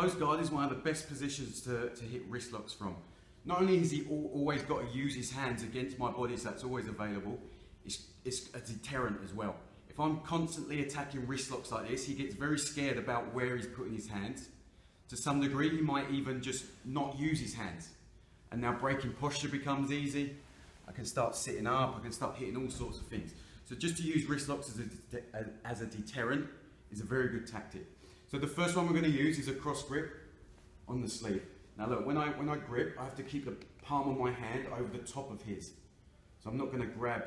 Close guard is one of the best positions to hit wrist locks from. Not only has he always got to use his hands against my body, so that's always available, it's a deterrent as well. If I'm constantly attacking wrist locks like this, he gets very scared about where he's putting his hands. To some degree, he might even just not use his hands. And now breaking posture becomes easy. I can start sitting up, I can start hitting all sorts of things. So just to use wrist locks as a deterrent is a very good tactic. So the first one we're going to use is a cross grip on the sleeve. Now look, when I grip, I have to keep the palm of my hand over the top of his. So I'm not going to grab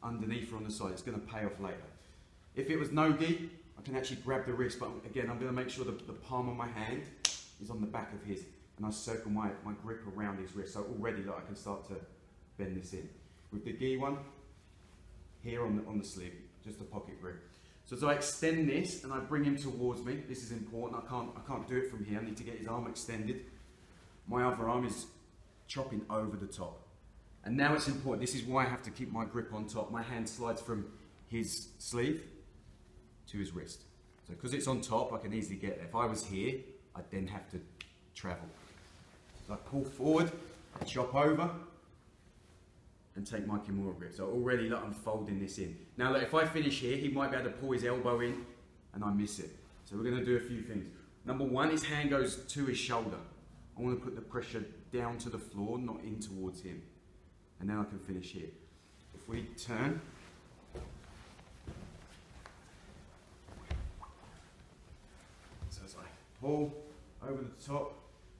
underneath or on the side, it's going to pay off later. If it was no-gi, I can actually grab the wrist, but again, I'm going to make sure that the palm of my hand is on the back of his, and I circle my grip around his wrist. So already, look, I can start to bend this in. With the gi one, here on the sleeve, just a pocket grip. So as I extend this and I bring him towards me, this is important, I can't do it from here, I need to get his arm extended. My other arm is chopping over the top. And now it's important, this is why I have to keep my grip on top. My hand slides from his sleeve to his wrist. So because it's on top, I can easily get there. If I was here, I'd then have to travel. So I pull forward, I chop over, and take my Kimura grip. So already look, I'm folding this in. Now look, if I finish here, he might be able to pull his elbow in, and I miss it. So we're gonna do a few things. Number one, his hand goes to his shoulder. I wanna put the pressure down to the floor, not in towards him. And then I can finish here. If we turn, so as I pull over the top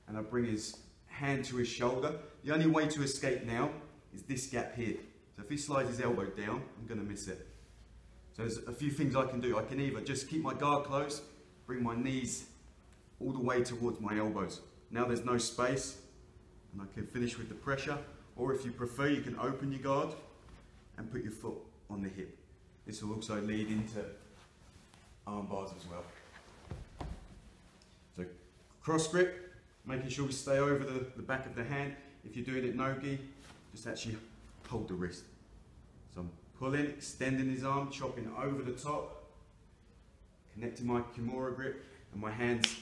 and I bring his hand to his shoulder, the only way to escape now is this gap here. So if he slides his elbow down, I'm going to miss it. So there's a few things I can do. I can either just keep my guard closed, bring my knees all the way towards my elbows. Now there's no space and I can finish with the pressure. Or if you prefer, you can open your guard and put your foot on the hip. This will also lead into arm bars as well. So cross grip, making sure we stay over the back of the hand. If you're doing it no-gi, just actually hold the wrist. So I'm pulling, extending his arm, chopping over the top, connecting my Kimura grip, and my hands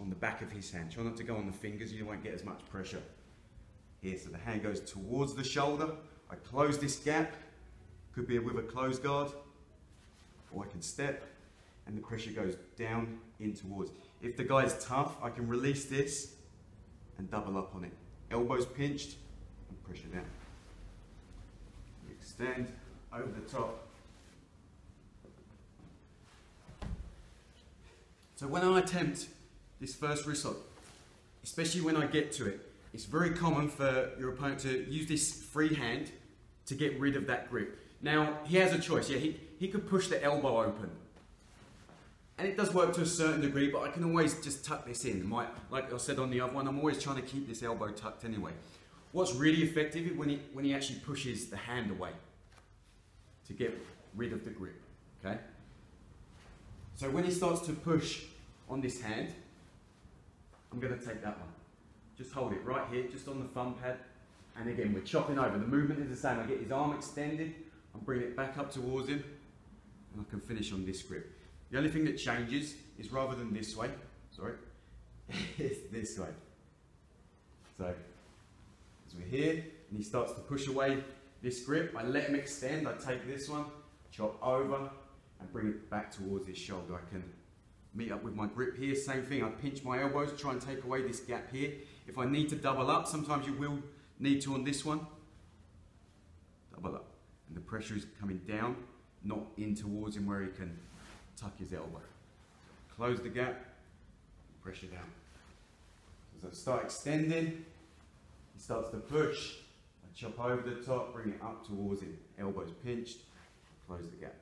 on the back of his hand. Try not to go on the fingers, you won't get as much pressure. Here, so the hand goes towards the shoulder. I close this gap, could be with a closed guard, or I can step, and the pressure goes down in towards. If the guy's tough, I can release this and double up on it. Elbows pinched, and pressure down. Extend over the top. So when I attempt this first wrist lock, especially when I get to it, it's very common for your opponent to use this free hand to get rid of that grip. Now, he has a choice. Yeah, he could push the elbow open. And it does work to a certain degree, but I can always just tuck this in. Like I said on the other one, I'm always trying to keep this elbow tucked anyway. What's really effective is when he actually pushes the hand away to get rid of the grip, okay? So when he starts to push on this hand, I'm gonna take that one. Just hold it right here, just on the thumb pad. And again, we're chopping over. The movement is the same. I get his arm extended, I'm bringing it back up towards him, and I can finish on this grip. The only thing that changes is rather than this way, sorry, it's this way. So, as we're here, and he starts to push away this grip, I let him extend, I take this one, chop over, and bring it back towards his shoulder. I can meet up with my grip here, same thing, I pinch my elbows, try and take away this gap here. If I need to double up, sometimes you will need to on this one, double up. And the pressure is coming down, not in towards him where he can tuck his elbow. Close the gap, pressure down. As I start extending, he starts to push, I chop over the top, bring it up towards him. Elbows pinched, close the gap.